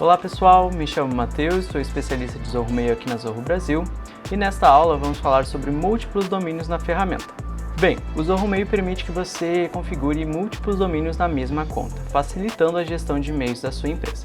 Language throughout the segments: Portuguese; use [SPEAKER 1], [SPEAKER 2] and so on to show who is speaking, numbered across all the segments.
[SPEAKER 1] Olá pessoal, me chamo Matheus, sou especialista de Zorro Mail aqui na Zorro Brasil e nesta aula vamos falar sobre múltiplos domínios na ferramenta. Bem, o Zorro Mail permite que você configure múltiplos domínios na mesma conta, facilitando a gestão de e-mails da sua empresa.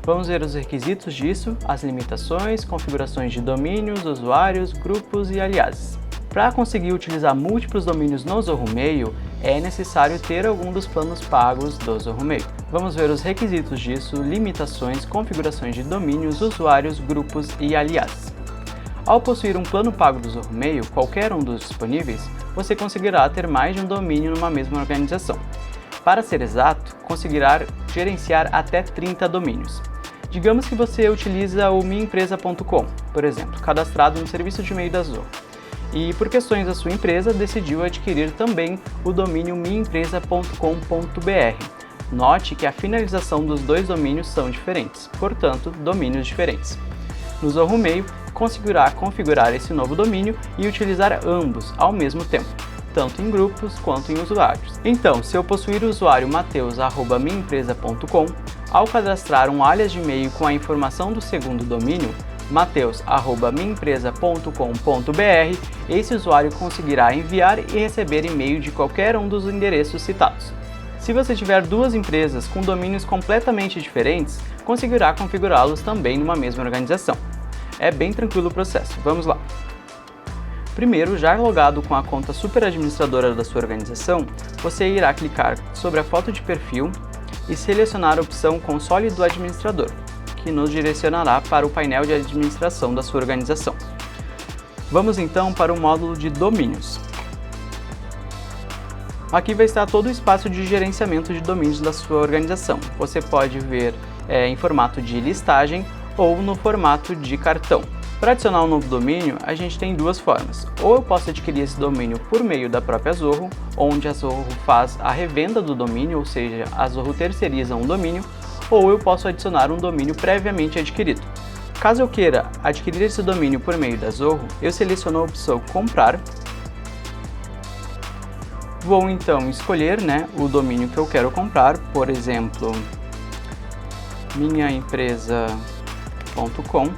[SPEAKER 1] Vamos ver os requisitos disso, as limitações, configurações de domínios, usuários, grupos e aliases. Para conseguir utilizar múltiplos domínios no Zorro Mail, é necessário ter algum dos planos pagos do Zorro Mail. Vamos ver os requisitos disso, limitações, configurações de domínios, usuários, grupos e aliases. Ao possuir um plano pago do Zorro Mail, qualquer um dos disponíveis, você conseguirá ter mais de um domínio numa mesma organização. Para ser exato, conseguirá gerenciar até 30 domínios. Digamos que você utiliza o minhaempresa.com, por exemplo, cadastrado no serviço de e-mail da Zorro. E por questões da sua empresa, decidiu adquirir também o domínio minhaempresa.com.br. Note que a finalização dos dois domínios são diferentes, portanto, domínios diferentes. No Zorro Mail, conseguirá configurar esse novo domínio e utilizar ambos ao mesmo tempo, tanto em grupos quanto em usuários. Então, se eu possuir o usuário mateus@minhaempresa.com, ao cadastrar um alias de e-mail com a informação do segundo domínio, mateus@minhaempresa.com.br, esse usuário conseguirá enviar e receber e-mail de qualquer um dos endereços citados. Se você tiver duas empresas com domínios completamente diferentes, conseguirá configurá-los também numa mesma organização. É bem tranquilo o processo, vamos lá! Primeiro, já logado com a conta superadministradora da sua organização, você irá clicar sobre a foto de perfil e selecionar a opção Console do Administrador, que nos direcionará para o painel de administração da sua organização. Vamos então para o módulo de domínios. Aqui vai estar todo o espaço de gerenciamento de domínios da sua organização. Você pode ver em formato de listagem ou no formato de cartão. Para adicionar um novo domínio, a gente tem duas formas. Ou eu posso adquirir esse domínio por meio da própria Zorro, onde a Zorro faz a revenda do domínio, ou seja, a Zorro terceiriza um domínio, ou eu posso adicionar um domínio previamente adquirido. Caso eu queira adquirir esse domínio por meio da Zorro, eu seleciono a opção Comprar. Vou então escolher o domínio que eu quero comprar, por exemplo, minhaempresa.com.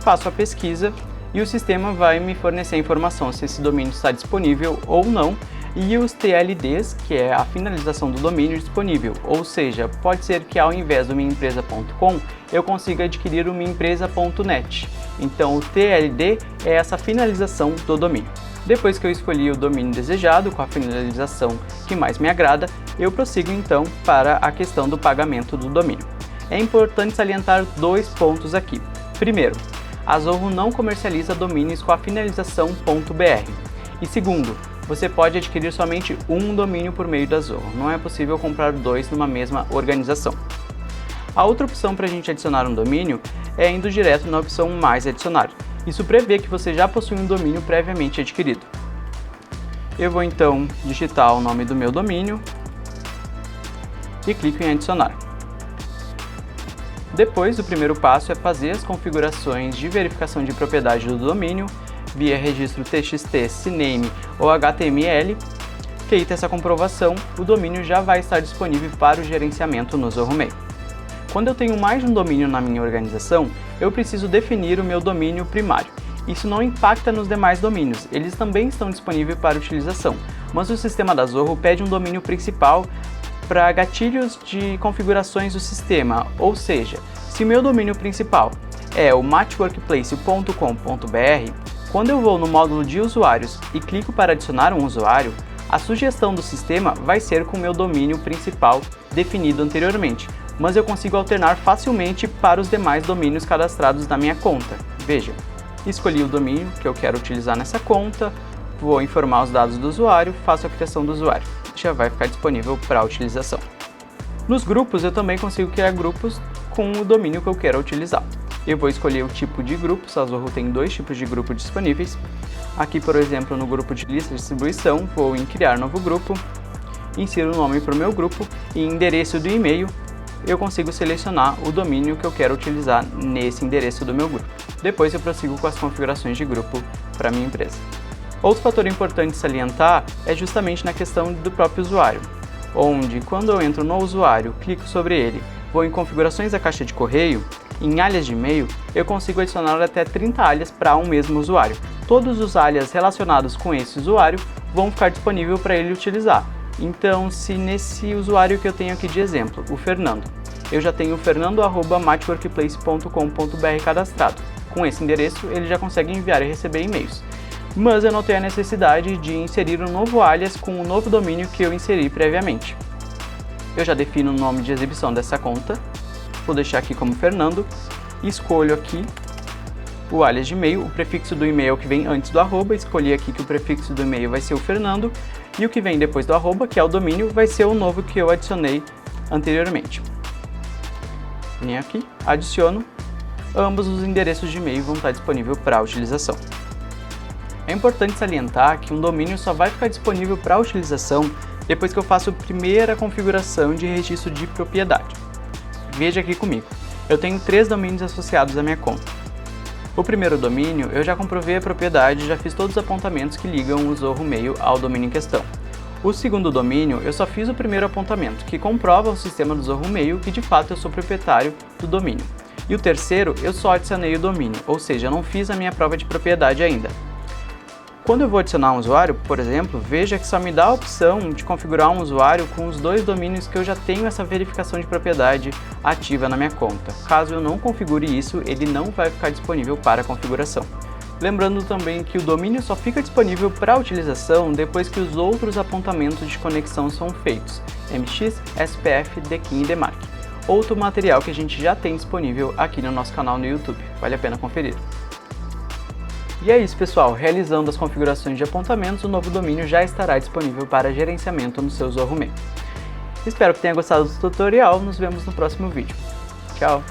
[SPEAKER 1] Faço a pesquisa e o sistema vai me fornecer a informação se esse domínio está disponível ou não, e os TLDs, que é a finalização do domínio disponível, ou seja, pode ser que ao invés do minhaempresa.com eu consiga adquirir o minhaempresa.net. Então o TLD é essa finalização do domínio. Depois que eu escolhi o domínio desejado com a finalização que mais me agrada, eu prossigo então para a questão do pagamento do domínio. É importante salientar dois pontos aqui. Primeiro, a Zorro não comercializa domínios com a finalização .br. E segundo, você pode adquirir somente um domínio por meio da Zorro, não é possível comprar dois numa mesma organização. A outra opção para a gente adicionar um domínio é indo direto na opção Mais Adicionar. Isso prevê que você já possui um domínio previamente adquirido. Eu vou então digitar o nome do meu domínio e clico em Adicionar. Depois, o primeiro passo é fazer as configurações de verificação de propriedade do domínio via registro TXT, CNAME ou HTML. Feita essa comprovação, o domínio já vai estar disponível para o gerenciamento no Zorro Mail. Quando eu tenho mais de um domínio na minha organização, eu preciso definir o meu domínio primário. Isso não impacta nos demais domínios, eles também estão disponíveis para utilização, mas o sistema da Zorro pede um domínio principal para gatilhos de configurações do sistema, ou seja, se o meu domínio principal é o matchworkplace.com.br, quando eu vou no módulo de usuários e clico para adicionar um usuário, a sugestão do sistema vai ser com o meu domínio principal definido anteriormente, mas eu consigo alternar facilmente para os demais domínios cadastrados na minha conta. Veja, escolhi o domínio que eu quero utilizar nessa conta, vou informar os dados do usuário, faço a criação do usuário. Já vai ficar disponível para utilização. Nos grupos, eu também consigo criar grupos com o domínio que eu quero utilizar. Eu vou escolher o tipo de grupos, a Zorro tem dois tipos de grupo disponíveis. Aqui, por exemplo, no grupo de lista de distribuição, vou em Criar Novo Grupo, insiro o nome para o meu grupo e endereço do e-mail, eu consigo selecionar o domínio que eu quero utilizar nesse endereço do meu grupo. Depois eu prossigo com as configurações de grupo para a minha empresa. Outro fator importante salientar é justamente na questão do próprio usuário, onde quando eu entro no usuário, clico sobre ele, vou em configurações da caixa de correio, em alias de e-mail, eu consigo adicionar até 30 alias para um mesmo usuário. Todos os alias relacionados com esse usuário vão ficar disponíveis para ele utilizar. Então, se nesse usuário que eu tenho aqui de exemplo, o Fernando, eu já tenho o fernando@matchworkplace.com.br cadastrado. Com esse endereço, ele já consegue enviar e receber e-mails. Mas eu não tenho a necessidade de inserir um novo alias com o novo domínio que eu inseri previamente. Eu já defino o nome de exibição dessa conta, vou deixar aqui como Fernando, e escolho aqui o alias de e-mail, o prefixo do e-mail que vem antes do arroba, escolhi aqui que o prefixo do e-mail vai ser o Fernando, e o que vem depois do arroba, que é o domínio, vai ser o novo que eu adicionei anteriormente. Venho aqui, adiciono, ambos os endereços de e-mail vão estar disponíveis para utilização. É importante salientar que um domínio só vai ficar disponível para utilização depois que eu faço a primeira configuração de registro de propriedade. Veja aqui comigo, eu tenho 3 domínios associados à minha conta. O primeiro domínio eu já comprovei a propriedade e já fiz todos os apontamentos que ligam o Zorro Mail ao domínio em questão. O segundo domínio eu só fiz o primeiro apontamento, que comprova ao sistema do Zorro Mail que de fato eu sou proprietário do domínio. E o terceiro eu só adicionei o domínio, ou seja, eu não fiz a minha prova de propriedade ainda. Quando eu vou adicionar um usuário, por exemplo, veja que só me dá a opção de configurar um usuário com os 2 domínios que eu já tenho essa verificação de propriedade ativa na minha conta. Caso eu não configure isso, ele não vai ficar disponível para configuração. Lembrando também que o domínio só fica disponível para utilização depois que os outros apontamentos de conexão são feitos, MX, SPF, DKIM e DMARC. Outro material que a gente já tem disponível aqui no nosso canal no YouTube, vale a pena conferir. E é isso, pessoal, realizando as configurações de apontamentos, o novo domínio já estará disponível para gerenciamento no seu Zorro Mail. Espero que tenha gostado do tutorial, nos vemos no próximo vídeo. Tchau!